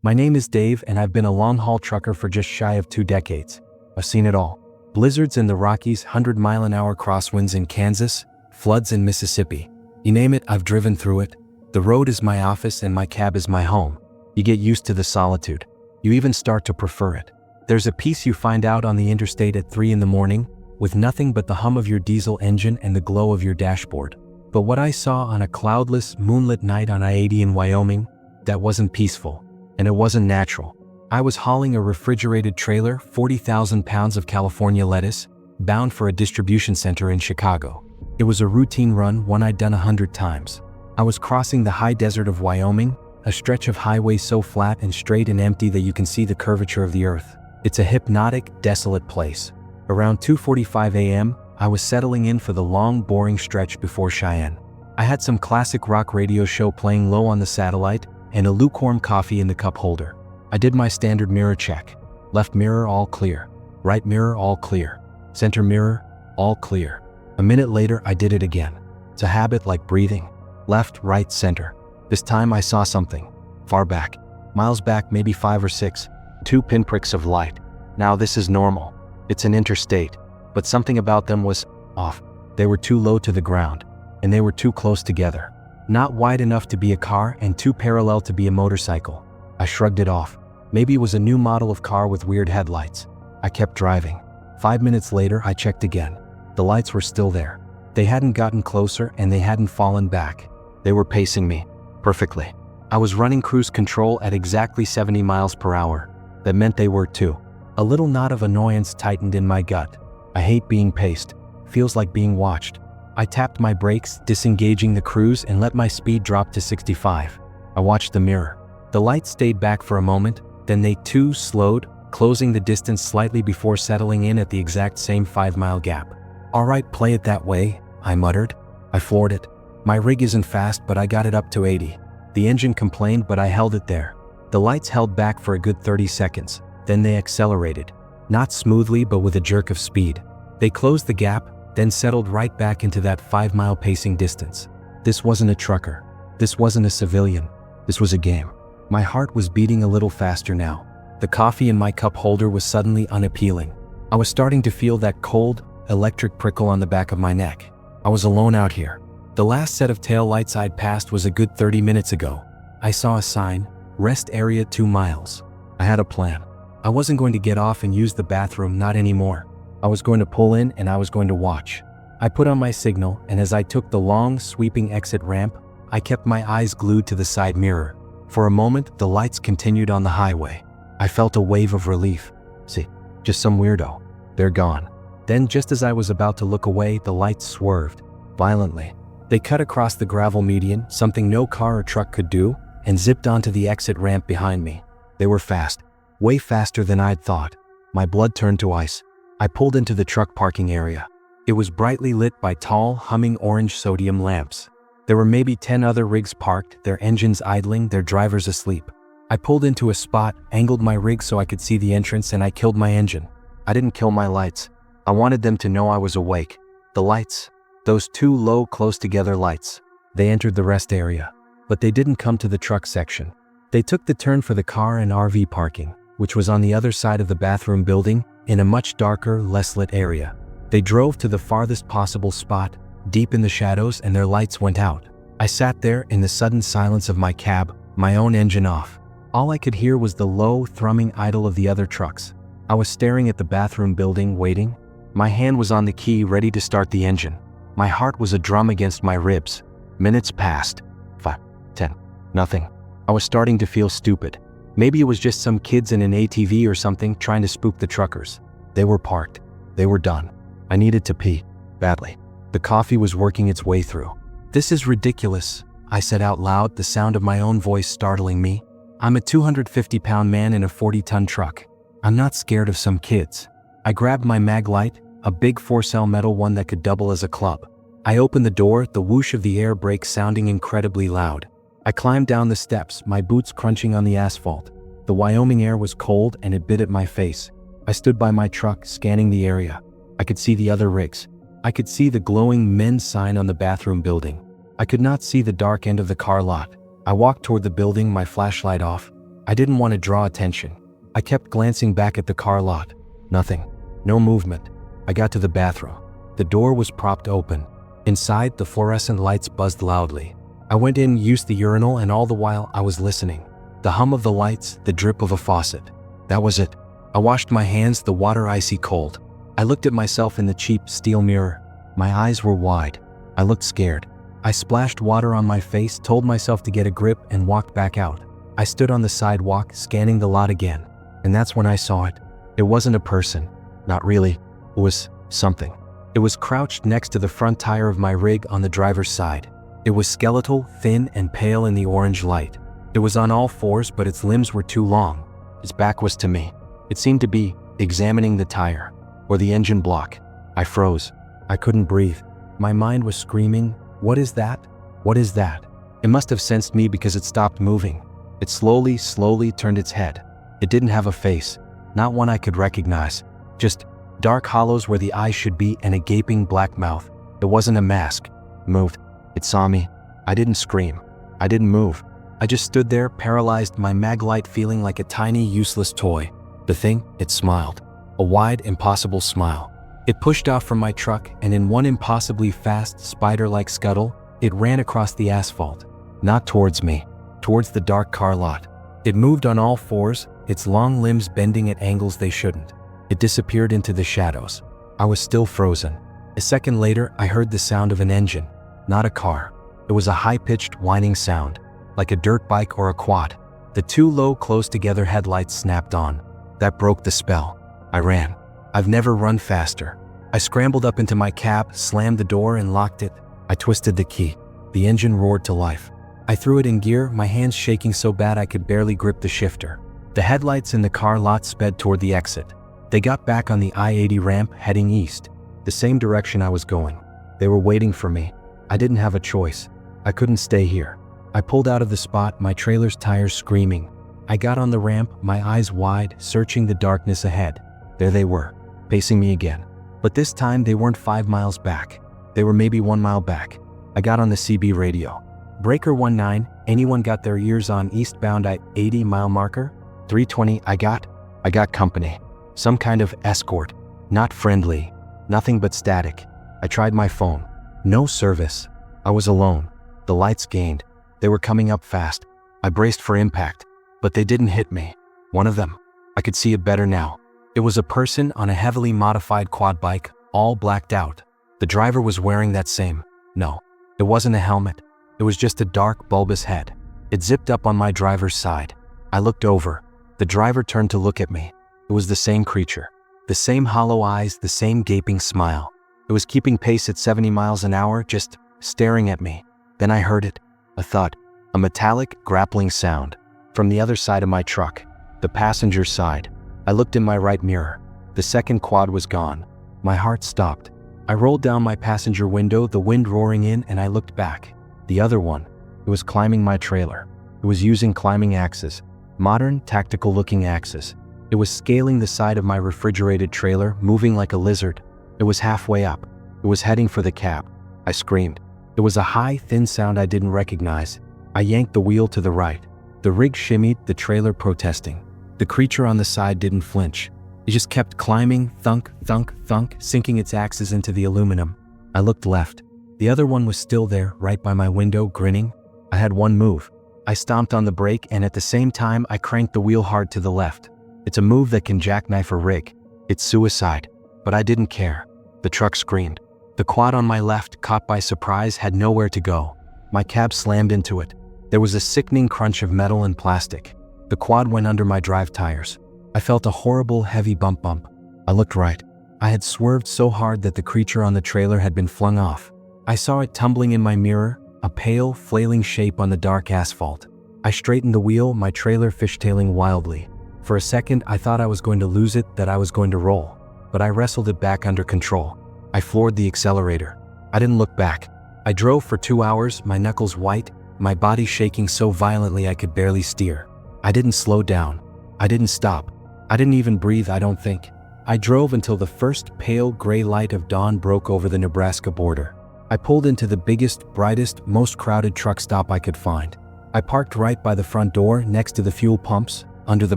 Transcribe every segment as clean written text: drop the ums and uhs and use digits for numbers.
My name is Dave, and I've been a long-haul trucker for just shy of 2 decades. I've seen it all. Blizzards in the Rockies, 100-mile-an-hour crosswinds in Kansas, floods in Mississippi. You name it, I've driven through it. The road is my office and my cab is my home. You get used to the solitude. You even start to prefer it. There's a peace you find out on the interstate at 3 in the morning, with nothing but the hum of your diesel engine and the glow of your dashboard. But what I saw on a cloudless, moonlit night on I-80 in Wyoming, that wasn't peaceful. And it wasn't natural. I was hauling a refrigerated trailer, 40,000 pounds of California lettuce, bound for a distribution center in Chicago. It was a routine run, one I'd done 100 times. I was crossing the high desert of Wyoming, a stretch of highway so flat and straight and empty that you can see the curvature of the earth. It's a hypnotic, desolate place. Around 2:45 a.m., I was settling in for the long, boring stretch before Cheyenne. I had some classic rock radio show playing low on the satellite, and a lukewarm coffee in the cup holder. I did my standard mirror check. Left mirror, all clear. Right mirror, all clear. Center mirror, all clear. A minute later, I did it again. It's a habit like breathing. Left, right, center. This time I saw something. Far back. Miles back, maybe 5 or 6. 2 pinpricks of light. Now this is normal. It's an interstate. But something about them was off. They were too low to the ground. And they were too close together. Not wide enough to be a car and too parallel to be a motorcycle. I shrugged it off. Maybe it was a new model of car with weird headlights. I kept driving. 5 minutes later, I checked again. The lights were still there. They hadn't gotten closer and they hadn't fallen back. They were pacing me. Perfectly. I was running cruise control at exactly 70 miles per hour. That meant they were too. A little knot of annoyance tightened in my gut. I hate being paced. Feels like being watched. I tapped my brakes, disengaging the cruise, and let my speed drop to 65. I watched the mirror. The lights stayed back for a moment, then they too slowed, closing the distance slightly before settling in at the exact same 5-mile gap. "All right, play it that way," I muttered. I floored it. My rig isn't fast, but I got it up to 80. The engine complained, but I held it there. The lights held back for a good 30 seconds. Then they accelerated. Not smoothly, but with a jerk of speed. They closed the gap, then settled right back into that 5-mile pacing distance. This wasn't a trucker. This wasn't a civilian. This was a game. My heart was beating a little faster now. The coffee in my cup holder was suddenly unappealing. I was starting to feel that cold, electric prickle on the back of my neck. I was alone out here. The last set of tail lights I'd passed was a good 30 minutes ago. I saw a sign, rest area 2 miles. I had a plan. I wasn't going to get off and use the bathroom, not anymore. I was going to pull in and I was going to watch. I put on my signal, and as I took the long, sweeping exit ramp, I kept my eyes glued to the side mirror. For a moment, the lights continued on the highway. I felt a wave of relief. See, just some weirdo. They're gone. Then, just as I was about to look away, the lights swerved. Violently. They cut across the gravel median, something no car or truck could do, and zipped onto the exit ramp behind me. They were fast. Way faster than I'd thought. My blood turned to ice. I pulled into the truck parking area. It was brightly lit by tall, humming orange sodium lamps. There were maybe 10 other rigs parked, their engines idling, their drivers asleep. I pulled into a spot, angled my rig so I could see the entrance, and I killed my engine. I didn't kill my lights. I wanted them to know I was awake. The lights. Those 2 low, close together lights. They entered the rest area. But they didn't come to the truck section. They took the turn for the car and RV parking, which was on the other side of the bathroom building, in a much darker, less lit area. They drove to the farthest possible spot, deep in the shadows, and their lights went out. I sat there in the sudden silence of my cab, my own engine off. All I could hear was the low, thrumming idle of the other trucks. I was staring at the bathroom building, waiting. My hand was on the key, ready to start the engine. My heart was a drum against my ribs. Minutes passed. 5, 10, nothing. I was starting to feel stupid. Maybe it was just some kids in an ATV or something trying to spook the truckers. They were parked. They were done. I needed to pee. Badly. The coffee was working its way through. "This is ridiculous," I said out loud, the sound of my own voice startling me. "I'm a 250-pound man in a 40-ton truck. I'm not scared of some kids." I grabbed my mag light, a big 4-cell metal one that could double as a club. I opened the door, the whoosh of the air brake sounding incredibly loud. I climbed down the steps, my boots crunching on the asphalt. The Wyoming air was cold and it bit at my face. I stood by my truck, scanning the area. I could see the other rigs. I could see the glowing men's sign on the bathroom building. I could not see the dark end of the car lot. I walked toward the building, my flashlight off. I didn't want to draw attention. I kept glancing back at the car lot. Nothing. No movement. I got to the bathroom. The door was propped open. Inside, the fluorescent lights buzzed loudly. I went in, used the urinal, and all the while I was listening. The hum of the lights, the drip of a faucet. That was it. I washed my hands, the water icy cold. I looked at myself in the cheap steel mirror. My eyes were wide. I looked scared. I splashed water on my face, told myself to get a grip, and walked back out. I stood on the sidewalk, scanning the lot again. And that's when I saw it. It wasn't a person. Not really. It was something. It was crouched next to the front tire of my rig on the driver's side. It was skeletal, thin, and pale in the orange light. It was on all fours, but its limbs were too long. Its back was to me. It seemed to be examining the tire or the engine block. I froze. I couldn't breathe. My mind was screaming, "What is that? What is that?" It must have sensed me because it stopped moving. It slowly turned its head. It didn't have a face, not one I could recognize. Just dark hollows where the eyes should be and a gaping black mouth. It wasn't a mask. It moved. It saw me. I didn't scream. I didn't move. I just stood there, paralyzed, my mag light feeling like a tiny, useless toy. The thing, it smiled. A wide, impossible smile. It pushed off from my truck, and in one impossibly fast, spider-like scuttle, it ran across the asphalt. Not towards me, towards the dark car lot. It moved on all fours, its long limbs bending at angles they shouldn't. It disappeared into the shadows. I was still frozen. A second later, I heard the sound of an engine. Not a car. It was a high-pitched, whining sound, like a dirt bike or a quad. The two low, close-together headlights snapped on. That broke the spell. I ran. I've never run faster. I scrambled up into my cab, slammed the door, and locked it. I twisted the key. The engine roared to life. I threw it in gear, my hands shaking so bad I could barely grip the shifter. The headlights in the car lot sped toward the exit. They got back on the I-80 ramp, heading east, the same direction I was going. They were waiting for me. I didn't have a choice. I couldn't stay here. I pulled out of the spot, my trailer's tires screaming. I got on the ramp, my eyes wide, searching the darkness ahead. There they were, pacing me again. But this time they weren't 5 miles back. They were maybe 1 mile back. I got on the CB radio. Breaker 19, anyone got their ears on eastbound at 80-mile marker? 320, I got company. Some kind of escort. Not friendly. Nothing but static. I tried my phone. No service. I was alone. The lights gained. They were coming up fast. I braced for impact, but they didn't hit me. One of them. I could see it better now. It was a person on a heavily modified quad bike, all blacked out. The driver was wearing that same. No, it wasn't a helmet. It was just a dark, bulbous head. It zipped up on my driver's side. I looked over. The driver turned to look at me. It was the same creature. The same hollow eyes, the same gaping smile. It was keeping pace at 70 miles an hour, just staring at me. Then I heard it. A thud. A metallic, grappling sound. From the other side of my truck. The passenger side. I looked in my right mirror. The second quad was gone. My heart stopped. I rolled down my passenger window, the wind roaring in, and I looked back. The other one. It was climbing my trailer. It was using climbing axes. Modern, tactical-looking axes. It was scaling the side of my refrigerated trailer, moving like a lizard. It was halfway up. It was heading for the cab. I screamed. It was a high, thin sound I didn't recognize. I yanked the wheel to the right. The rig shimmied, the trailer protesting. The creature on the side didn't flinch. It just kept climbing, thunk, thunk, thunk, sinking its axes into the aluminum. I looked left. The other one was still there, right by my window, grinning. I had one move. I stomped on the brake, and at the same time, I cranked the wheel hard to the left. It's a move that can jackknife a rig. It's suicide. But I didn't care. The truck screamed. The quad on my left, caught by surprise, had nowhere to go. My cab slammed into it. There was a sickening crunch of metal and plastic. The quad went under my drive tires. I felt a horrible, heavy bump. I looked right. I had swerved so hard that the creature on the trailer had been flung off. I saw it tumbling in my mirror, a pale, flailing shape on the dark asphalt. I straightened the wheel, my trailer fishtailing wildly. For a second, I thought I was going to lose it, that I was going to roll. But I wrestled it back under control. I floored the accelerator. I didn't look back. I drove for 2 hours, my knuckles white, my body shaking so violently I could barely steer. I didn't slow down. I didn't stop. I didn't even breathe, I don't think. I drove until the first pale gray light of dawn broke over the Nebraska border. I pulled into the biggest, brightest, most crowded truck stop I could find. I parked right by the front door next to the fuel pumps, under the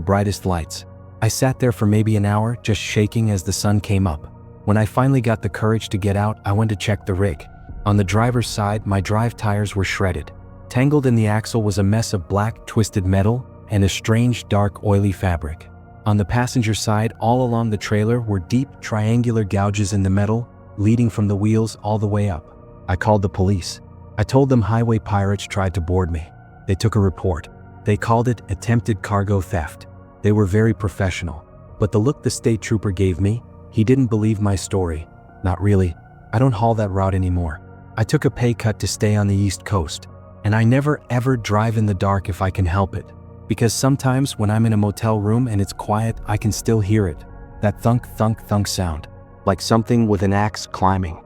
brightest lights. I sat there for maybe an hour, just shaking as the sun came up. When I finally got the courage to get out, I went to check the rig. On the driver's side, my drive tires were shredded. Tangled in the axle was a mess of black, twisted metal and a strange, dark, oily fabric. On the passenger side, all along the trailer were deep, triangular gouges in the metal, leading from the wheels all the way up. I called the police. I told them highway pirates tried to board me. They took a report. They called it attempted cargo theft. They were very professional. But the look the state trooper gave me, he didn't believe my story. Not really. I don't haul that route anymore. I took a pay cut to stay on the East Coast. And I never ever drive in the dark if I can help it. Because sometimes when I'm in a motel room and it's quiet, I can still hear it. That thunk, thunk, thunk sound. Like something with an axe climbing.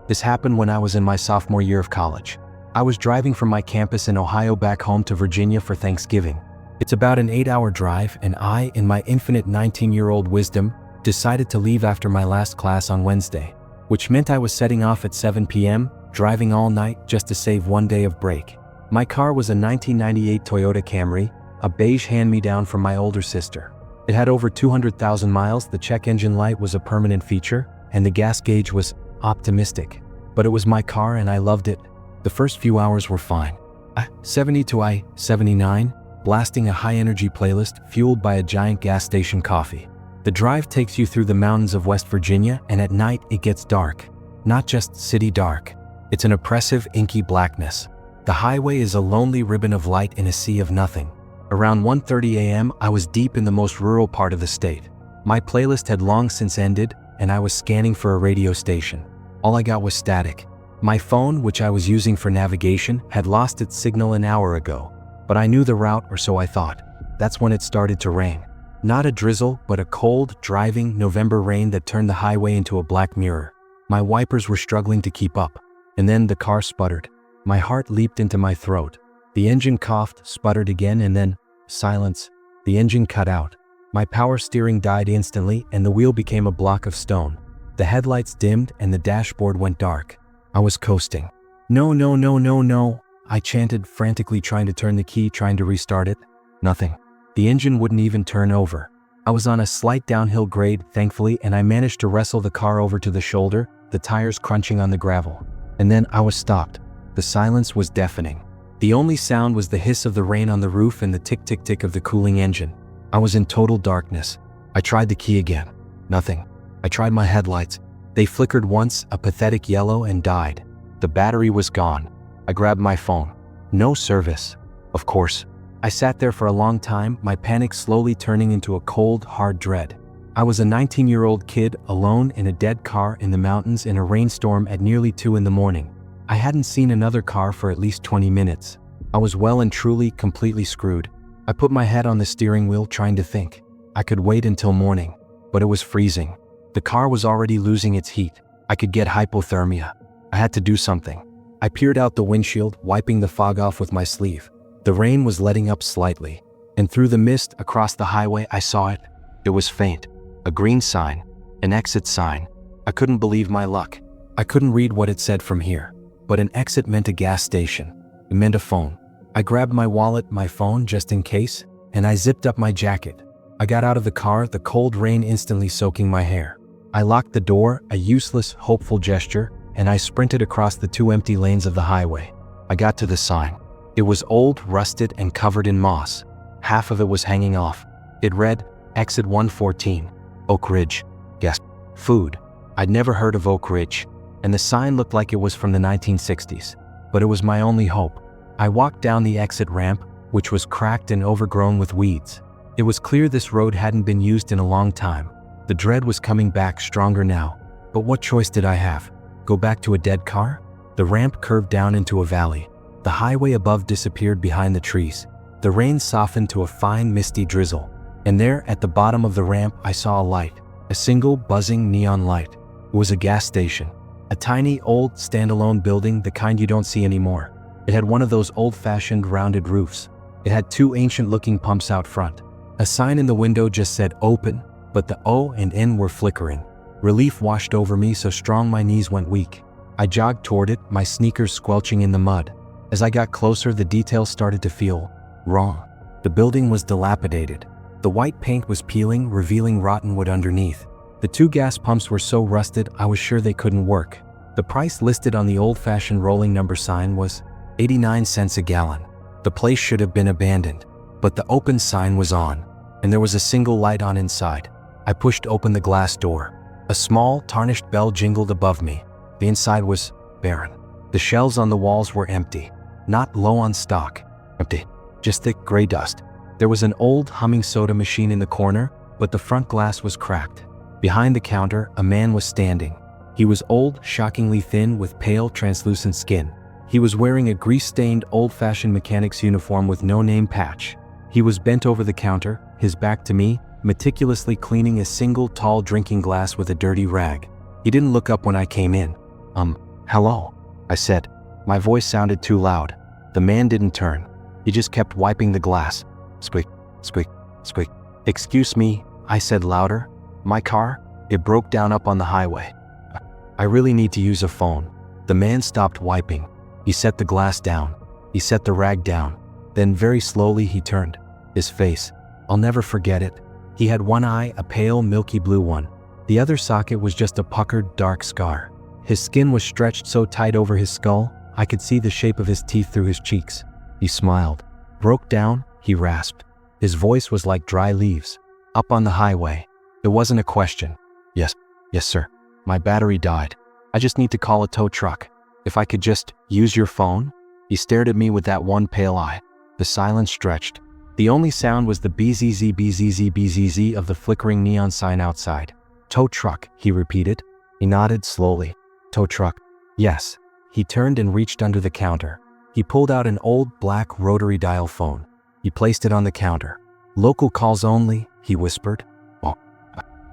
This happened when I was in my sophomore year of college. I was driving from my campus in Ohio back home to Virginia for Thanksgiving. It's about an 8-hour drive, and I, in my infinite 19-year-old wisdom, decided to leave after my last class on Wednesday, which meant I was setting off at 7 p.m., driving all night just to save one day of break. My car was a 1998 Toyota Camry, a beige hand-me-down from my older sister. It had over 200,000 miles, the check engine light was a permanent feature, and the gas gauge was optimistic. But it was my car and I loved it. The first few hours were fine. I-70 to I-79, blasting a high-energy playlist fueled by a giant gas station coffee. The drive takes you through the mountains of West Virginia, and at night it gets dark. Not just city dark. It's an oppressive, inky blackness. The highway is a lonely ribbon of light in a sea of nothing. Around 1:30 a.m., I was deep in the most rural part of the state. My playlist had long since ended, and I was scanning for a radio station. All I got was static. My phone, which I was using for navigation, had lost its signal an hour ago. But I knew the route, or so I thought. That's when it started to rain. Not a drizzle, but a cold, driving November rain that turned the highway into a black mirror. My wipers were struggling to keep up. And then the car sputtered. My heart leaped into my throat. The engine coughed, sputtered again, and then silence. The engine cut out. My power steering died instantly, and the wheel became a block of stone. The headlights dimmed and the dashboard went dark. I was coasting. No, no, no, no, no, I chanted, frantically trying to turn the key, trying to restart it. Nothing. The engine wouldn't even turn over. I was on a slight downhill grade, thankfully, and I managed to wrestle the car over to the shoulder, the tires crunching on the gravel. And then I was stopped. The silence was deafening. The only sound was the hiss of the rain on the roof and the tick-tick-tick of the cooling engine. I was in total darkness. I tried the key again. Nothing. I tried my headlights. They flickered once, a pathetic yellow, and died. The battery was gone. I grabbed my phone. No service. Of course. I sat there for a long time, my panic slowly turning into a cold, hard dread. I was a 19-year-old kid, alone in a dead car in the mountains in a rainstorm at nearly 2 in the morning. I hadn't seen another car for at least 20 minutes. I was well and truly, completely screwed. I put my head on the steering wheel, trying to think. I could wait until morning. But it was freezing. The car was already losing its heat. I could get hypothermia. I had to do something. I peered out the windshield, wiping the fog off with my sleeve. The rain was letting up slightly. And through the mist across the highway, I saw it. It was faint. A green sign. An exit sign. I couldn't believe my luck. I couldn't read what it said from here. But an exit meant a gas station. It meant a phone. I grabbed my wallet, my phone, just in case, and I zipped up my jacket. I got out of the car, the cold rain instantly soaking my hair. I locked the door, a useless, hopeful gesture, and I sprinted across the 2 empty lanes of the highway. I got to the sign. It was old, rusted, and covered in moss. Half of it was hanging off. It read, Exit 114, Oak Ridge. Guess, food. I'd never heard of Oak Ridge, and the sign looked like it was from the 1960s. But it was my only hope. I walked down the exit ramp, which was cracked and overgrown with weeds. It was clear this road hadn't been used in a long time. The dread was coming back stronger now. But what choice did I have? Go back to a dead car? The ramp curved down into a valley. The highway above disappeared behind the trees. The rain softened to a fine, misty drizzle. And there, at the bottom of the ramp, I saw a light. A single, buzzing neon light. It was a gas station. A tiny, old, standalone building, the kind you don't see anymore. It had one of those old-fashioned, rounded roofs. It had 2 ancient-looking pumps out front. A sign in the window just said open, but the O and N were flickering. Relief washed over me so strong my knees went weak. I jogged toward it, my sneakers squelching in the mud. As I got closer, the details started to feel wrong. The building was dilapidated. The white paint was peeling, revealing rotten wood underneath. The 2 gas pumps were so rusted I was sure they couldn't work. The price listed on the old-fashioned rolling number sign was 89 cents a gallon. The place should have been abandoned, but the open sign was on, and there was a single light on inside. I pushed open the glass door. A small, tarnished bell jingled above me. The inside was barren. The shelves on the walls were empty, not low on stock. Empty, just thick gray dust. There was an old humming soda machine in the corner, but the front glass was cracked. Behind the counter, a man was standing. He was old, shockingly thin, with pale, translucent skin. He was wearing a grease-stained, old-fashioned mechanic's uniform with no name patch. He was bent over the counter, his back to me, meticulously cleaning a single tall drinking glass with a dirty rag. He didn't look up when I came in. Hello, I said. My voice sounded too loud. The man didn't turn. He just kept wiping the glass. Squeak, squeak, squeak. Excuse me, I said louder. My car? It broke down up on the highway. I really need to use a phone. The man stopped wiping. He set the glass down. He set the rag down. Then very slowly he turned. His face. I'll never forget it. He had one eye, a pale, milky blue one. The other socket was just a puckered, dark scar. His skin was stretched so tight over his skull, I could see the shape of his teeth through his cheeks. He smiled. Broke down, he rasped. His voice was like dry leaves. Up on the highway. It wasn't a question. Yes, sir. My battery died. I just need to call a tow truck. If I could just use your phone? He stared at me with that one pale eye. The silence stretched. The only sound was the bzz bzz bzz of the flickering neon sign outside. Tow truck, he repeated. He nodded slowly. Tow truck. Yes. He turned and reached under the counter. He pulled out an old black rotary dial phone. He placed it on the counter. Local calls only, he whispered. Oh,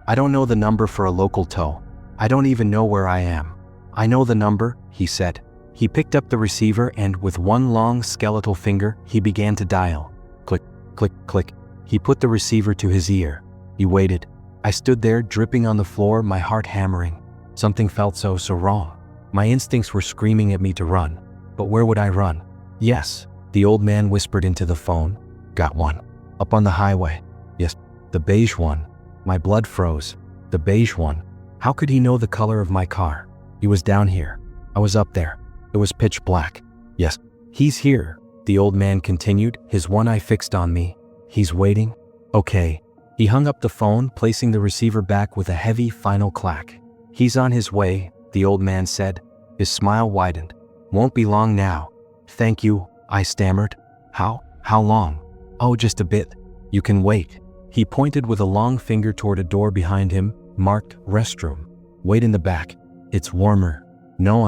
I don't know the number for a local tow. I don't even know where I am. I know the number, he said. He picked up the receiver and with one long skeletal finger, he began to dial. Click, click, click. He put the receiver to his ear. He waited. I stood there, dripping on the floor, my heart hammering. Something felt so wrong. My instincts were screaming at me to run. But where would I run? Yes, the old man whispered into the phone. Got one. Up on the highway. Yes, the beige one. My blood froze. The beige one. How could he know the color of my car? He was down here. I was up there. It was pitch black. Yes, he's here, the old man continued, his one eye fixed on me. He's waiting? Okay. He hung up the phone, placing the receiver back with a heavy final clack. He's on his way, the old man said. His smile widened. Won't be long now. Thank you, I stammered. How long? Oh, just a bit. You can wait. He pointed with a long finger toward a door behind him, marked restroom. Wait in the back. It's warmer. No,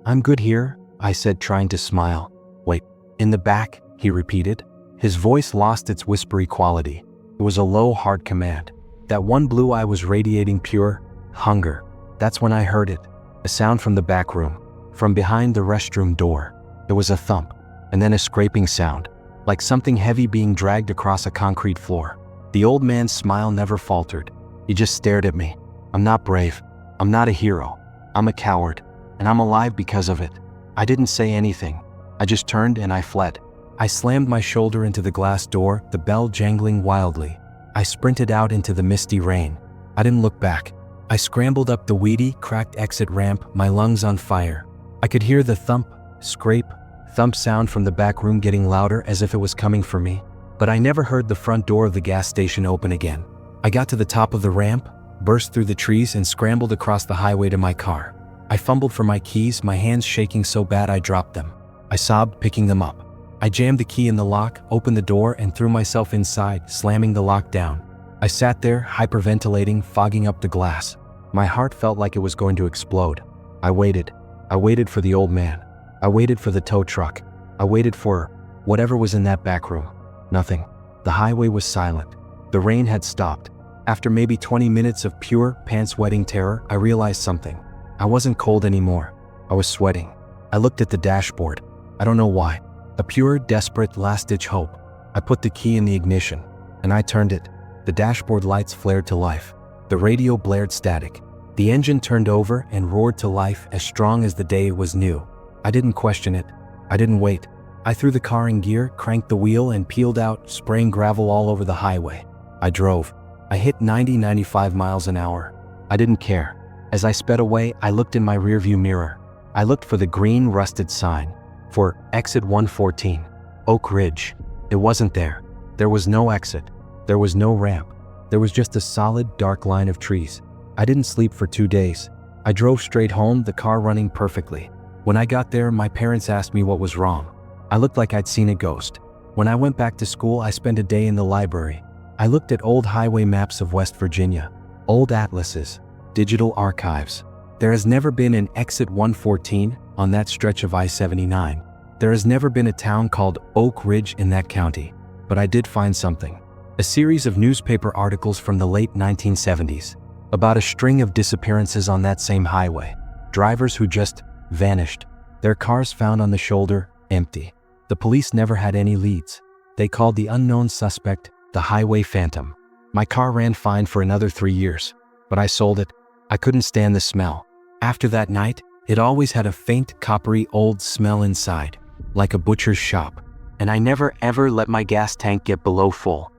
I'm good here, I said, trying to smile. Wait, in the back, he repeated. His voice lost its whispery quality. It was a low, hard command. That one blue eye was radiating pure hunger. That's when I heard it. A sound from the back room. From behind the restroom door. There was a thump, and then a scraping sound, like something heavy being dragged across a concrete floor. The old man's smile never faltered. He just stared at me. I'm not brave. I'm not a hero. I'm a coward, and I'm alive because of it. I didn't say anything. I just turned and I fled. I slammed my shoulder into the glass door, the bell jangling wildly. I sprinted out into the misty rain. I didn't look back. I scrambled up the weedy, cracked exit ramp, my lungs on fire. I could hear the thump, scrape, thump sound from the back room getting louder as if it was coming for me. But I never heard the front door of the gas station open again. I got to the top of the ramp, burst through the trees, and scrambled across the highway to my car. I fumbled for my keys, my hands shaking so bad I dropped them. I sobbed, picking them up. I jammed the key in the lock, opened the door, and threw myself inside, slamming the lock down. I sat there, hyperventilating, fogging up the glass. My heart felt like it was going to explode. I waited. I waited for the old man. I waited for the tow truck. I waited for whatever was in that back room. Nothing. The highway was silent. The rain had stopped. After maybe 20 minutes of pure, pants-wetting terror, I realized something. I wasn't cold anymore. I was sweating. I looked at the dashboard. I don't know why. A pure, desperate, last-ditch hope. I put the key in the ignition, and I turned it. The dashboard lights flared to life. The radio blared static. The engine turned over and roared to life as strong as the day it was new. I didn't question it. I didn't wait. I threw the car in gear, cranked the wheel, and peeled out, spraying gravel all over the highway. I drove. I hit 90-95 miles an hour. I didn't care. As I sped away, I looked in my rearview mirror. I looked for the green rusted sign for exit 114, Oak Ridge. It wasn't there. There was no exit. There was no ramp. There was just a solid, dark line of trees. I didn't sleep for 2 days. I drove straight home, the car running perfectly. When I got there, my parents asked me what was wrong. I looked like I'd seen a ghost. When I went back to school, I spent a day in the library. I looked at old highway maps of West Virginia, old atlases, digital archives. There has never been an exit 114 on that stretch of I-79. There has never been a town called Oak Ridge in that county. But I did find something. A series of newspaper articles from the late 1970s about a string of disappearances on that same highway. Drivers who just vanished. Their cars found on the shoulder, empty. The police never had any leads. They called the unknown suspect the Highway Phantom. My car ran fine for another 3 years, but I sold it. I couldn't stand the smell. After that night, it always had a faint, coppery old smell inside, like a butcher's shop. And I never ever let my gas tank get below full.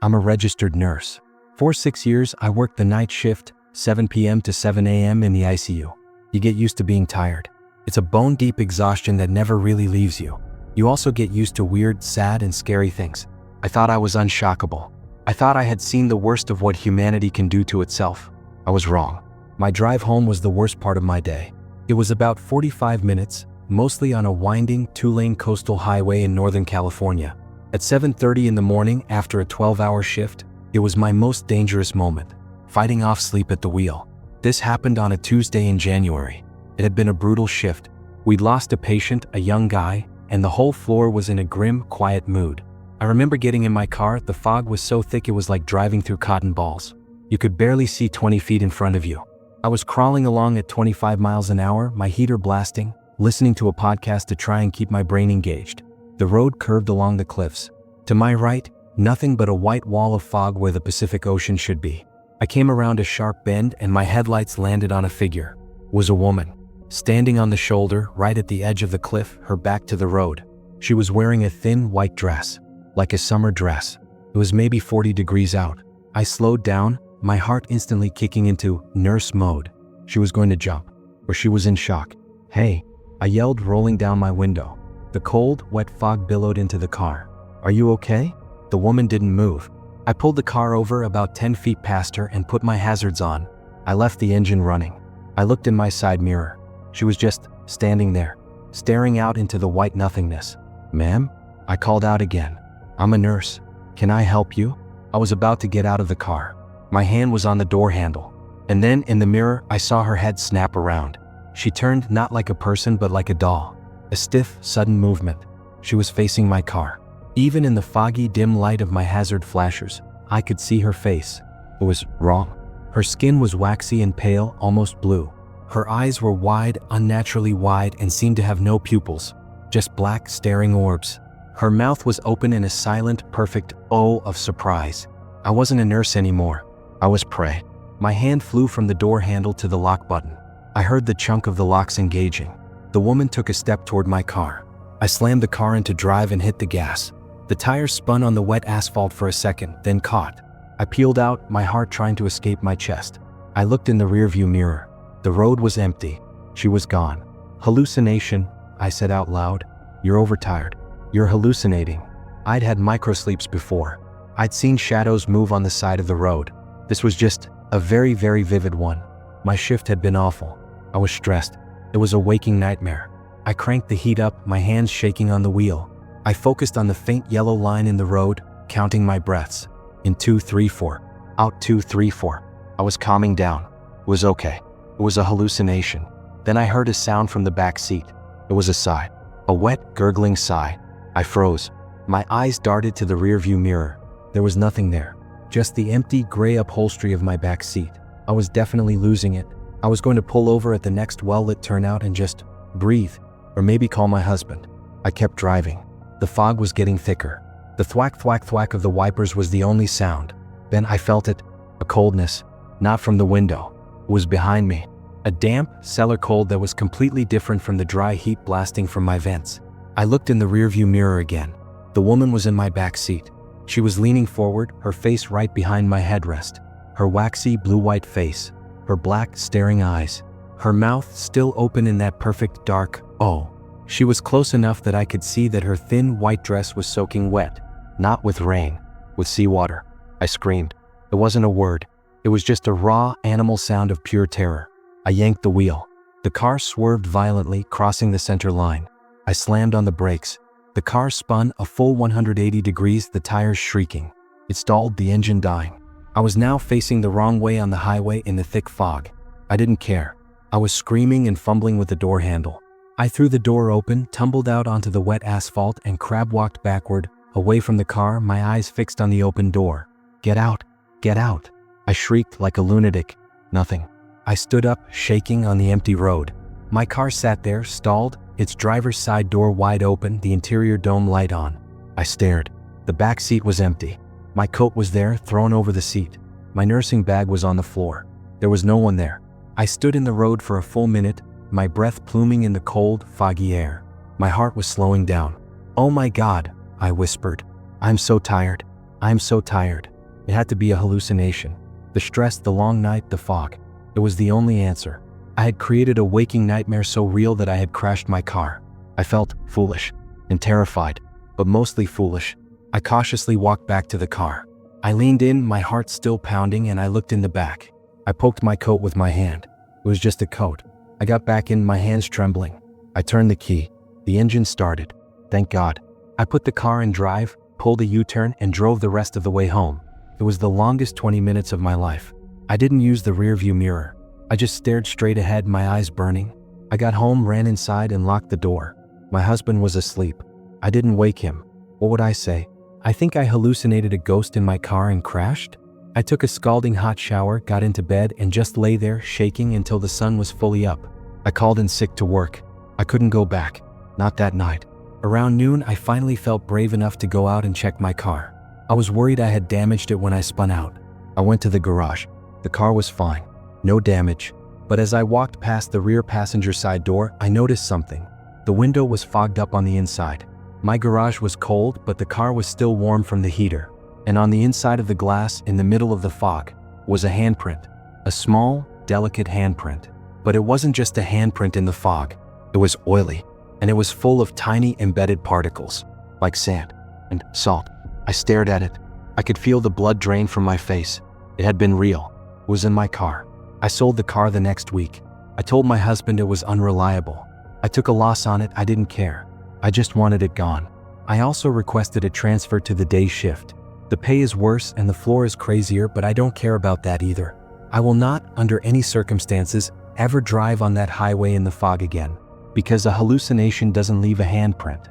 I'm a registered nurse. For 6 years, I worked the night shift, 7 p.m. to 7 a.m. in the ICU. You get used to being tired. It's a bone-deep exhaustion that never really leaves you. You also get used to weird, sad, and scary things. I thought I was unshockable. I thought I had seen the worst of what humanity can do to itself. I was wrong. My drive home was the worst part of my day. It was about 45 minutes, mostly on a winding, 2-lane coastal highway in Northern California. At 7:30 in the morning, after a 12-hour shift, it was my most dangerous moment, fighting off sleep at the wheel. This happened on a Tuesday in January. It had been a brutal shift. We'd lost a patient, a young guy, and the whole floor was in a grim, quiet mood. I remember getting in my car. The fog was so thick it was like driving through cotton balls. You could barely see 20 feet in front of you. I was crawling along at 25 miles an hour, my heater blasting, listening to a podcast to try and keep my brain engaged. The road curved along the cliffs. To my right, nothing but a white wall of fog where the Pacific Ocean should be. I came around a sharp bend and my headlights landed on a figure. It was a woman, standing on the shoulder, right at the edge of the cliff, her back to the road. She was wearing a thin white dress, like a summer dress. It was maybe 40 degrees out. I slowed down, my heart instantly kicking into nurse mode. She was going to jump, or she was in shock. "Hey," I yelled, rolling down my window. The cold, wet fog billowed into the car. "Are you okay?" The woman didn't move. I pulled the car over about 10 feet past her and put my hazards on. I left the engine running. I looked in my side mirror. She was just standing there, staring out into the white nothingness. "Ma'am?" I called out again. "I'm a nurse. Can I help you?" I was about to get out of the car. My hand was on the door handle. And then, in the mirror, I saw her head snap around. She turned not like a person but like a doll. A stiff, sudden movement. She was facing my car. Even in the foggy, dim light of my hazard flashers, I could see her face. It was wrong. Her skin was waxy and pale, almost blue. Her eyes were wide, unnaturally wide, and seemed to have no pupils, just black, staring orbs. Her mouth was open in a silent, perfect O of surprise. I wasn't a nurse anymore. I was prey. My hand flew from the door handle to the lock button. I heard the chunk of the locks engaging. The woman took a step toward my car. I slammed the car into drive and hit the gas. The tires spun on the wet asphalt for a second, then caught. I peeled out, my heart trying to escape my chest. I looked in the rearview mirror. The road was empty. She was gone. "Hallucination," I said out loud. "You're overtired. You're hallucinating." I'd had microsleeps before. I'd seen shadows move on the side of the road. This was just a very, very vivid one. My shift had been awful. I was stressed. It was a waking nightmare. I cranked the heat up, my hands shaking on the wheel. I focused on the faint yellow line in the road, counting my breaths. In 2, 3, 4. Out 2, 3, 4. I was calming down. It was okay. It was a hallucination. Then I heard a sound from the back seat. It was a sigh. A wet, gurgling sigh. I froze. My eyes darted to the rearview mirror. There was nothing there. Just the empty, gray upholstery of my back seat. I was definitely losing it. I was going to pull over at the next well-lit turnout and just breathe. Or maybe call my husband. I kept driving. The fog was getting thicker. The thwack, thwack, thwack of the wipers was the only sound. Then I felt it, a coldness, not from the window. It was behind me. A damp, cellar cold that was completely different from the dry heat blasting from my vents. I looked in the rearview mirror again. The woman was in my back seat. She was leaning forward, her face right behind my headrest. Her waxy blue-white face, her black, staring eyes, her mouth still open in that perfect dark O. She was close enough that I could see that her thin white dress was soaking wet, not with rain, with seawater. I screamed. It wasn't a word. It was just a raw, animal sound of pure terror. I yanked the wheel. The car swerved violently, crossing the center line. I slammed on the brakes. The car spun a full 180 degrees, the tires shrieking. It stalled, the engine dying. I was now facing the wrong way on the highway in the thick fog. I didn't care. I was screaming and fumbling with the door handle. I threw the door open, tumbled out onto the wet asphalt, and crab-walked backward, away from the car, my eyes fixed on the open door. Get out! Get out! I shrieked like a lunatic. Nothing. I stood up, shaking on the empty road. My car sat there, stalled, its driver's side door wide open, the interior dome light on. I stared. The back seat was empty. My coat was there, thrown over the seat. My nursing bag was on the floor. There was no one there. I stood in the road for a full minute, my breath pluming in the cold, foggy air. My heart was slowing down. "Oh my God," I whispered. "I'm so tired. I'm so tired." It had to be a hallucination. The stress, the long night, the fog. It was the only answer. I had created a waking nightmare so real that I had crashed my car. I felt foolish and terrified, but mostly foolish. I cautiously walked back to the car. I leaned in, my heart still pounding, and I looked in the back. I poked my coat with my hand. It was just a coat. I got back in, my hands trembling. I turned the key. The engine started. Thank God. I put the car in drive, pulled a U-turn, and drove the rest of the way home. It was the longest 20 minutes of my life. I didn't use the rearview mirror. I just stared straight ahead, my eyes burning. I got home, ran inside, and locked the door. My husband was asleep. I didn't wake him. What would I say? I think I hallucinated a ghost in my car and crashed? I took a scalding hot shower, got into bed, and just lay there, shaking until the sun was fully up. I called in sick to work. I couldn't go back. Not that night. Around noon, I finally felt brave enough to go out and check my car. I was worried I had damaged it when I spun out. I went to the garage. The car was fine. No damage. But as I walked past the rear passenger side door, I noticed something. The window was fogged up on the inside. My garage was cold, but the car was still warm from the heater. And on the inside of the glass, in the middle of the fog, was a handprint. A small, delicate handprint. But it wasn't just a handprint in the fog. It was oily, and it was full of tiny embedded particles, like sand and salt. I stared at it. I could feel the blood drain from my face. It had been real. It was in my car. I sold the car the next week. I told my husband it was unreliable. I took a loss on it, I didn't care. I just wanted it gone. I also requested a transfer to the day shift. The pay is worse and the floor is crazier, but I don't care about that either. I will not, under any circumstances, ever drive on that highway in the fog again, because a hallucination doesn't leave a handprint.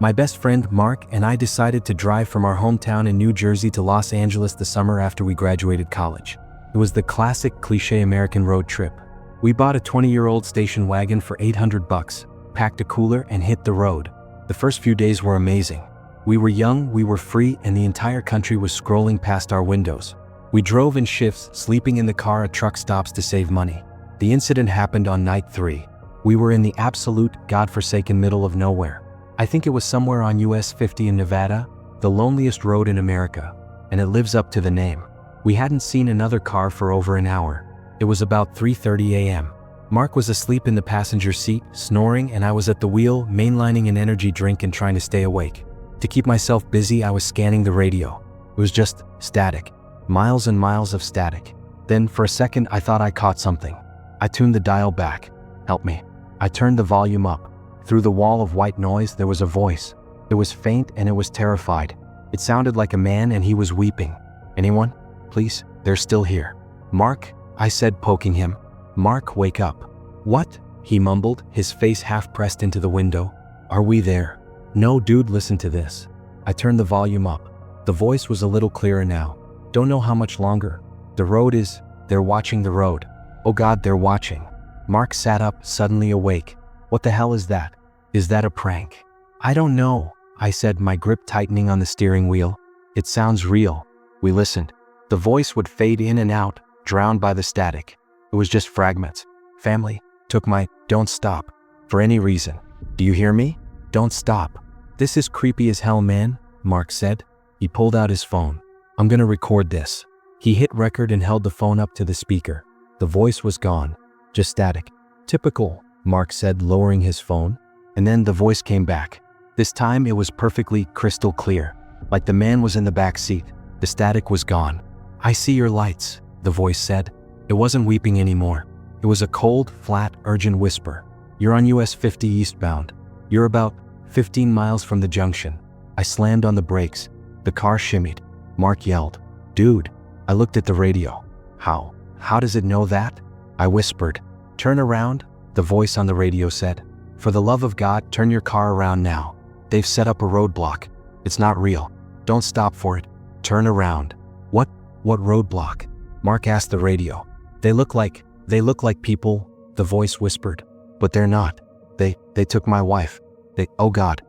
My best friend Mark and I decided to drive from our hometown in New Jersey to Los Angeles the summer after we graduated college. It was the classic cliché American road trip. We bought a 20-year-old station wagon for $800, packed a cooler, and hit the road. The first few days were amazing. We were young, we were free, and the entire country was scrolling past our windows. We drove in shifts, sleeping in the car at truck stops to save money. The incident happened on night 3. We were in the absolute, godforsaken middle of nowhere. I think it was somewhere on US 50 in Nevada, the loneliest road in America, and it lives up to the name. We hadn't seen another car for over an hour. It was about 3:30 a.m. Mark was asleep in the passenger seat, snoring, and I was at the wheel, mainlining an energy drink and trying to stay awake. To keep myself busy, I was scanning the radio. It was just static. Miles and miles of static. Then, for a second, I thought I caught something. I tuned the dial back. Help me. I turned the volume up. Through the wall of white noise, there was a voice. It was faint and it was terrified. It sounded like a man and he was weeping. "Anyone? Please, they're still here." "Mark," I said, poking him. "Mark, wake up." "What?" he mumbled, his face half pressed into the window. "Are we there?" "No, dude, listen to this." I turned the volume up. The voice was a little clearer now. "Don't know how much longer. They're watching the road. Oh God, they're watching." Mark sat up, suddenly awake. "What the hell is that? Is that a prank?" "I don't know," I said, my grip tightening on the steering wheel. It sounds real. We listened. The voice would fade in and out, drowned by the static. It was just fragments. Family took my "don't stop" for any reason. Do you hear me? Don't stop. This is creepy as hell, man, Mark said. He pulled out his phone. I'm gonna record this. He hit record and held the phone up to the speaker. The voice was gone. Just static. Typical, Mark said, lowering his phone. And then the voice came back. This time it was perfectly crystal clear. Like the man was in the back seat. The static was gone. I see your lights, the voice said. It wasn't weeping anymore. It was a cold, flat, urgent whisper. You're on US 50 eastbound. You're about 15 miles from the junction. I slammed on the brakes. The car shimmied. Mark yelled, "Dude!" I looked at the radio. How does it know that? I whispered. Turn around, the voice on the radio said. For the love of God, turn your car around now. They've set up a roadblock. It's not real. Don't stop for it. Turn around. What roadblock? Mark asked the radio. They look like people, the voice whispered. But they're not. They took my wife. Oh God.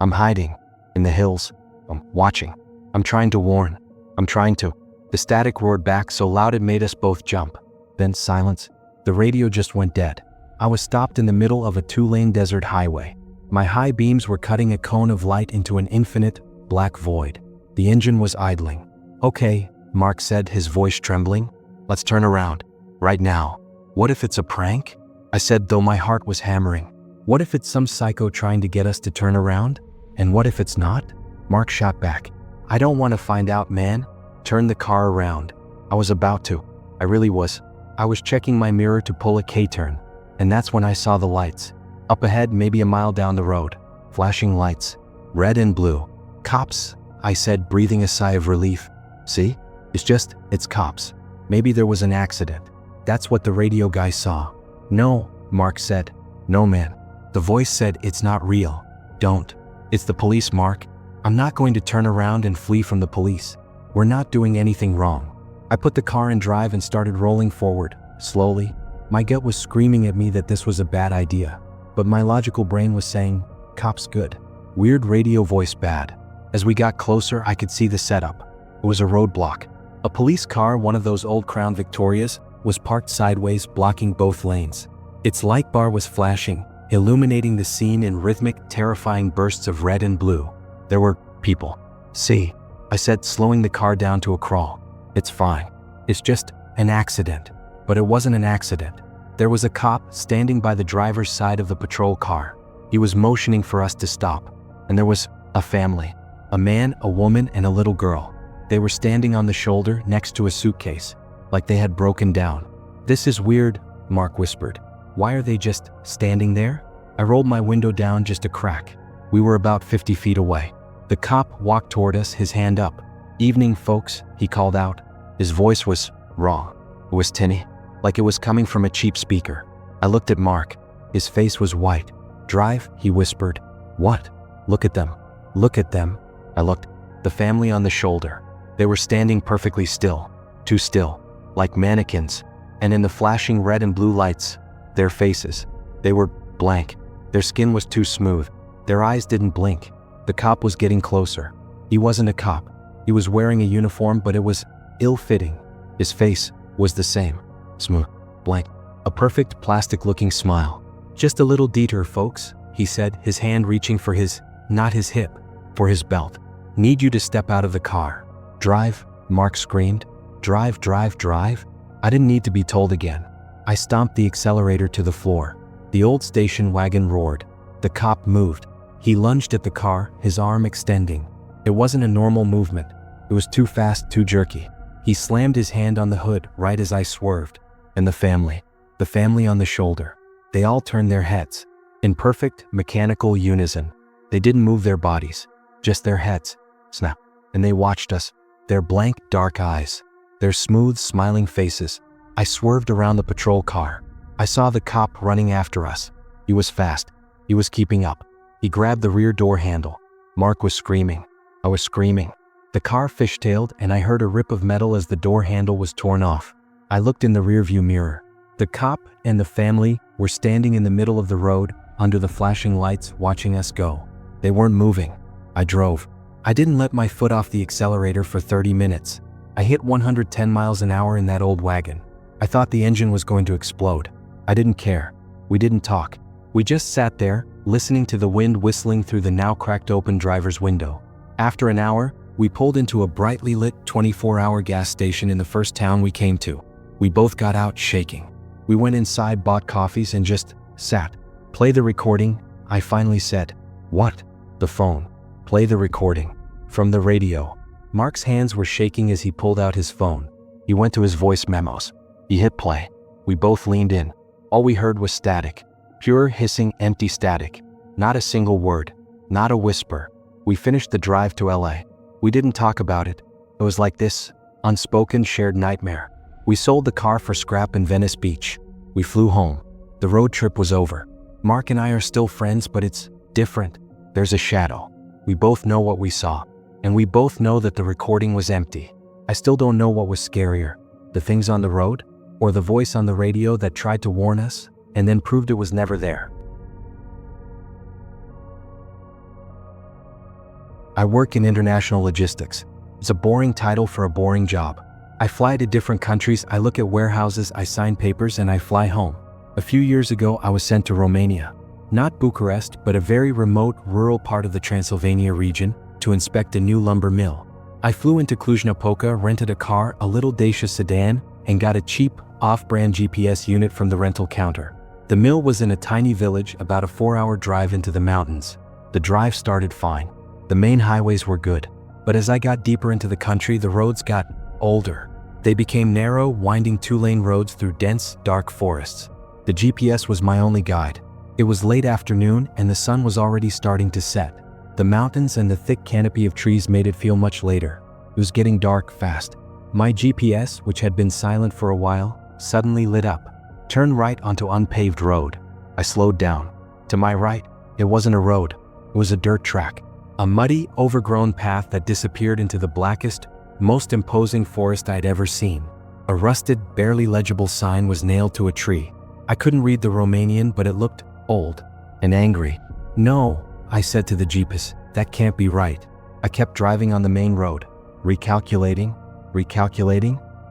I'm hiding. In the hills. I'm watching. I'm trying to warn. The static roared back so loud it made us both jump. Then silence. The radio just went dead. I was stopped in the middle of a 2-lane desert highway. My high beams were cutting a cone of light into an infinite, black void. The engine was idling. Okay, Mark said, his voice trembling. Let's turn around. Right now. What if it's a prank? I said, though my heart was hammering. What if it's some psycho trying to get us to turn around? And what if it's not? Mark shot back. I don't want to find out, man. Turn the car around. I was about to. I really was. I was checking my mirror to pull a K-turn. And that's when I saw the lights. Up ahead, maybe a mile down the road. Flashing lights. Red and blue. Cops, I said, breathing a sigh of relief. See? It's cops. Maybe there was an accident. That's what the radio guy saw. No, Mark said. No, man. The voice said, it's not real. Don't. It's the police, Mark. I'm not going to turn around and flee from the police. We're not doing anything wrong. I put the car in drive and started rolling forward, slowly. My gut was screaming at me that this was a bad idea. But my logical brain was saying, cops good. Weird radio voice bad. As we got closer, I could see the setup. It was a roadblock. A police car, one of those old Crown Victorias, was parked sideways, blocking both lanes. Its light bar was flashing, illuminating the scene in rhythmic, terrifying bursts of red and blue. There were people. See, I said, slowing the car down to a crawl. It's fine. It's just an accident. But it wasn't an accident. There was a cop standing by the driver's side of the patrol car. He was motioning for us to stop. And there was a family. A man, a woman, and a little girl. They were standing on the shoulder next to a suitcase, like they had broken down. This is weird, Mark whispered. Why are they just standing there? I rolled my window down just a crack. We were about 50 feet away. The cop walked toward us, his hand up. Evening, folks, he called out. His voice was raw. It was tinny, like it was coming from a cheap speaker. I looked at Mark. His face was white. Drive, he whispered. What? Look at them. Look at them. I looked. The family on the shoulder. They were standing perfectly still. Too still. Like mannequins. And in the flashing red and blue lights, their faces. They were blank. Their skin was too smooth. Their eyes didn't blink. The cop was getting closer. He wasn't a cop. He was wearing a uniform, but it was ill-fitting. His face was the same. Smooth. Blank. A perfect plastic-looking smile. Just a little detour, folks, he said, his hand reaching for not his hip, for his belt. Need you to step out of the car. Drive, Mark screamed. Drive, drive, drive. I didn't need to be told again. I stomped the accelerator to the floor. The old station wagon roared. The cop moved. He lunged at the car, his arm extending. It wasn't a normal movement. It was too fast, too jerky. He slammed his hand on the hood right as I swerved. And the family on the shoulder. They all turned their heads. In perfect, mechanical unison. They didn't move their bodies, just their heads. Snap. And they watched us. Their blank, dark eyes. Their smooth, smiling faces. I swerved around the patrol car. I saw the cop running after us. He was fast. He was keeping up. He grabbed the rear door handle. Mark was screaming. I was screaming. The car fishtailed and I heard a rip of metal as the door handle was torn off. I looked in the rearview mirror. The cop and the family were standing in the middle of the road, under the flashing lights, watching us go. They weren't moving. I drove. I didn't let my foot off the accelerator for 30 minutes. I hit 110 miles an hour in that old wagon. I thought the engine was going to explode. I didn't care. We didn't talk. We just sat there, listening to the wind whistling through the now cracked open driver's window. After an hour, we pulled into a brightly lit 24-hour gas station in the first town we came to. We both got out shaking. We went inside, bought coffees, and just sat. "Play the recording," I finally said. "What?" "The phone. Play the recording." From the radio. Mark's hands were shaking as he pulled out his phone. He went to his voice memos. He hit play. We both leaned in. All we heard was static. Pure, hissing, empty static. Not a single word. Not a whisper. We finished the drive to LA. We didn't talk about it. It was like this unspoken shared nightmare. We sold the car for scrap in Venice Beach. We flew home. The road trip was over. Mark and I are still friends, but it's different. There's a shadow. We both know what we saw. And we both know that the recording was empty. I still don't know what was scarier, the things on the road, or the voice on the radio that tried to warn us, and then proved it was never there. I work in international logistics. It's a boring title for a boring job. I fly to different countries, I look at warehouses, I sign papers, and I fly home. A few years ago, I was sent to Romania. Not Bucharest, but a very remote, rural part of the Transylvania region, to inspect a new lumber mill. I flew into Cluj-Napoca, rented a car, a little Dacia sedan, and got a cheap, off-brand GPS unit from the rental counter. The mill was in a tiny village about a 4-hour drive into the mountains. The drive started fine. The main highways were good. But as I got deeper into the country, the roads got older. They became narrow, winding 2-lane roads through dense, dark forests. The GPS was my only guide. It was late afternoon, and the sun was already starting to set. The mountains and the thick canopy of trees made it feel much later. It was getting dark fast. My GPS, which had been silent for a while, suddenly lit up. Turn right onto unpaved road. I slowed down. To my right, it wasn't a road. It was a dirt track. A muddy, overgrown path that disappeared into the blackest, most imposing forest I'd ever seen. A rusted, barely legible sign was nailed to a tree. I couldn't read the Romanian, but it looked old and angry. "No," I said to the GPS, "that can't be right." I kept driving on the main road, recalculating.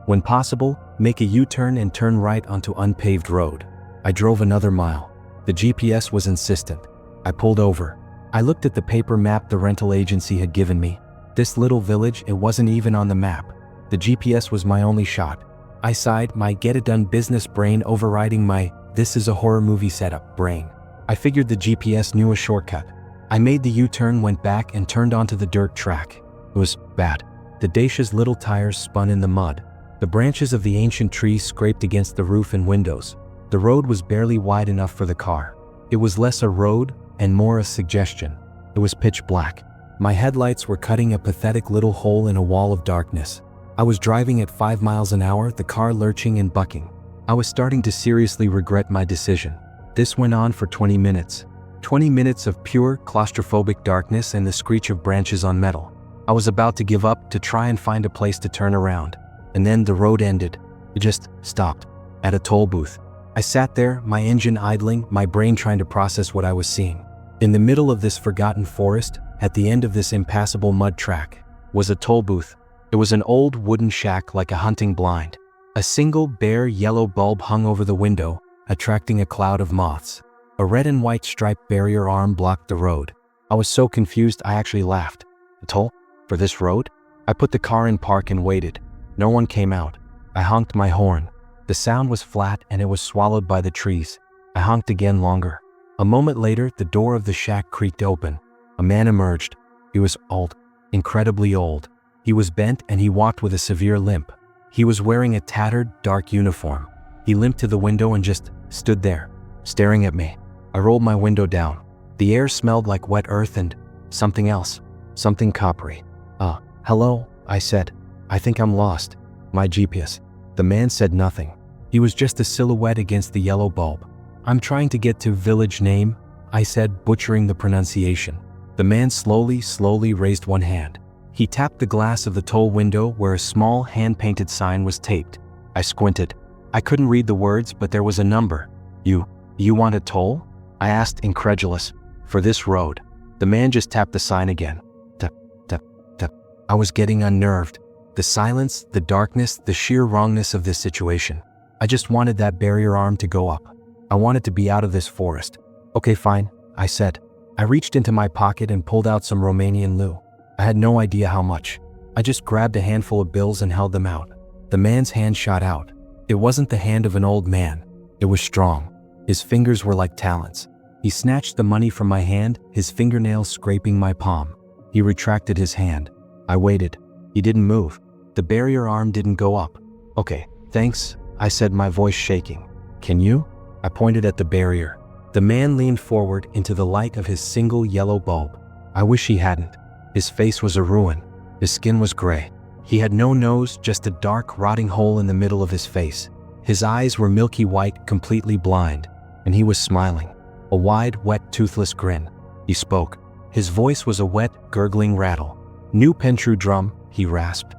When possible, make a U-turn and turn right onto unpaved road. I drove another mile. The GPS was insistent. I pulled over. I looked at the paper map the rental agency had given me. This little village, it wasn't even on the map. The GPS was my only shot. I sighed, my get-it-done business brain overriding my this-is-a-horror-movie setup brain. I figured the GPS knew a shortcut. I made the U-turn, went back, and turned onto the dirt track. It was bad. The Dacia's little tires spun in the mud. The branches of the ancient trees scraped against the roof and windows. The road was barely wide enough for the car. It was less a road and more a suggestion. It was pitch black. My headlights were cutting a pathetic little hole in a wall of darkness. I was driving at 5 miles an hour, the car lurching and bucking. I was starting to seriously regret my decision. This went on for 20 minutes. 20 minutes of pure, claustrophobic darkness and the screech of branches on metal. I was about to give up, to try and find a place to turn around. And then the road ended. It just stopped. At a toll booth. I sat there, my engine idling, my brain trying to process what I was seeing. In the middle of this forgotten forest, at the end of this impassable mud track, was a toll booth. It was an old wooden shack like a hunting blind. A single bare yellow bulb hung over the window, attracting a cloud of moths. A red and white striped barrier arm blocked the road. I was so confused I actually laughed. A toll? For this road? I put the car in park and waited. No one came out. I honked my horn. The sound was flat and it was swallowed by the trees. I honked again longer. A moment later, the door of the shack creaked open. A man emerged. He was old, incredibly old. He was bent and he walked with a severe limp. He was wearing a tattered, dark uniform. He limped to the window and just stood there, staring at me. I rolled my window down. The air smelled like wet earth and something else, something coppery. Hello, I said. I think I'm lost. My GPS. The man said nothing. He was just a silhouette against the yellow bulb. I'm trying to get to village name, I said, butchering the pronunciation. The man slowly raised one hand. He tapped the glass of the toll window where a small hand-painted sign was taped. I squinted. I couldn't read the words, but there was a number. You want a toll? I asked, incredulous. For this road. The man just tapped the sign again. Tap, tap, tap. I was getting unnerved. The silence, the darkness, the sheer wrongness of this situation. I just wanted that barrier arm to go up. I wanted to be out of this forest. Okay, fine, I said. I reached into my pocket and pulled out some Romanian leu. I had no idea how much. I just grabbed a handful of bills and held them out. The man's hand shot out. It wasn't the hand of an old man. It was strong. His fingers were like talons. He snatched the money from my hand, his fingernails scraping my palm. He retracted his hand. I waited. He didn't move. The barrier arm didn't go up. Okay, thanks, I said, my voice shaking. Can you? I pointed at the barrier. The man leaned forward into the light of his single yellow bulb. I wish he hadn't. His face was a ruin. His skin was gray. He had no nose, just a dark, rotting hole in the middle of his face. His eyes were milky white, completely blind, and he was smiling. A wide, wet, toothless grin. He spoke. His voice was a wet, gurgling rattle. New Pentru drum, he rasped.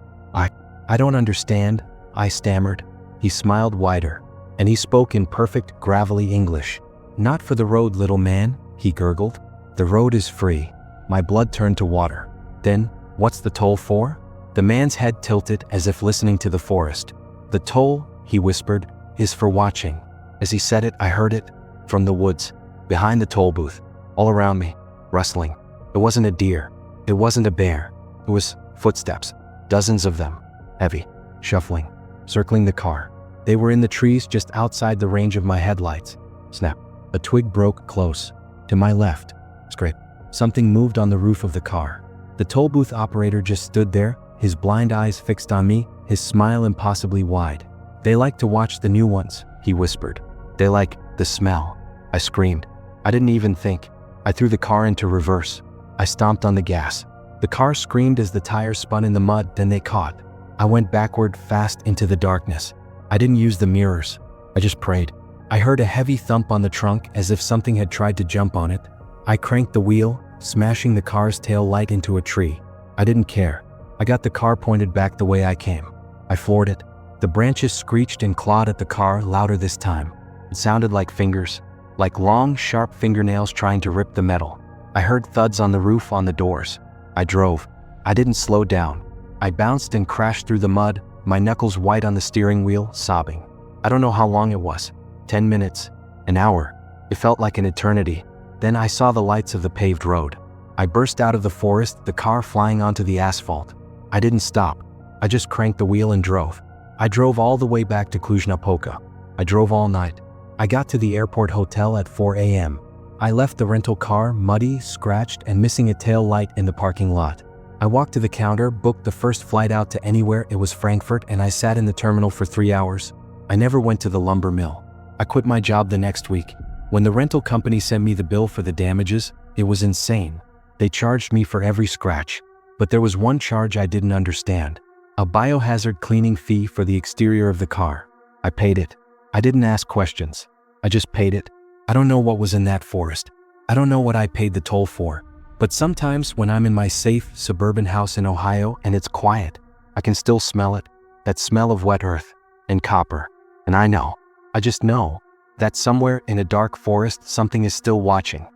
I don't understand, I stammered. He smiled wider, and he spoke in perfect, gravelly English. Not for the road, little man, he gurgled. The road is free. My blood turned to water. Then, what's the toll for? The man's head tilted as if listening to the forest. The toll, he whispered, is for watching. As he said it, I heard it from the woods, behind the toll booth, all around me, rustling. It wasn't a deer. It wasn't a bear. It was footsteps, dozens of them, heavy, shuffling, circling the car. They were in the trees just outside the range of my headlights. Snap. A twig broke close. To my left. Scrape. Something moved on the roof of the car. The toll booth operator just stood there, his blind eyes fixed on me, his smile impossibly wide. They like to watch the new ones, he whispered. They like the smell. I screamed. I didn't even think. I threw the car into reverse. I stomped on the gas. The car screamed as the tires spun in the mud, then they caught. I went backward fast into the darkness. I didn't use the mirrors. I just prayed. I heard a heavy thump on the trunk as if something had tried to jump on it. I cranked the wheel, smashing the car's tail light into a tree. I didn't care. I got the car pointed back the way I came. I floored it. The branches screeched and clawed at the car, louder this time. It sounded like fingers, like long, sharp fingernails trying to rip the metal. I heard thuds on the roof, on the doors. I drove. I didn't slow down. I bounced and crashed through the mud, my knuckles white on the steering wheel, sobbing. I don't know how long it was. 10 minutes, an hour. It felt like an eternity. Then I saw the lights of the paved road. I burst out of the forest, the car flying onto the asphalt. I didn't stop. I just cranked the wheel and drove. I drove all the way back to Cluj-Napoca. I drove all night. I got to the airport hotel at 4 a.m. I left the rental car, muddy, scratched, and missing a tail light in the parking lot. I walked to the counter, booked the first flight out to anywhere. It was Frankfurt, and I sat in the terminal for 3 hours. I never went to the lumber mill. I quit my job the next week. When the rental company sent me the bill for the damages, it was insane. They charged me for every scratch. But there was one charge I didn't understand. A biohazard cleaning fee for the exterior of the car. I paid it. I didn't ask questions. I just paid it. I don't know what was in that forest. I don't know what I paid the toll for. But sometimes when I'm in my safe suburban house in Ohio and it's quiet, I can still smell it. That smell of wet earth and copper. And I just know that somewhere in a dark forest something is still watching.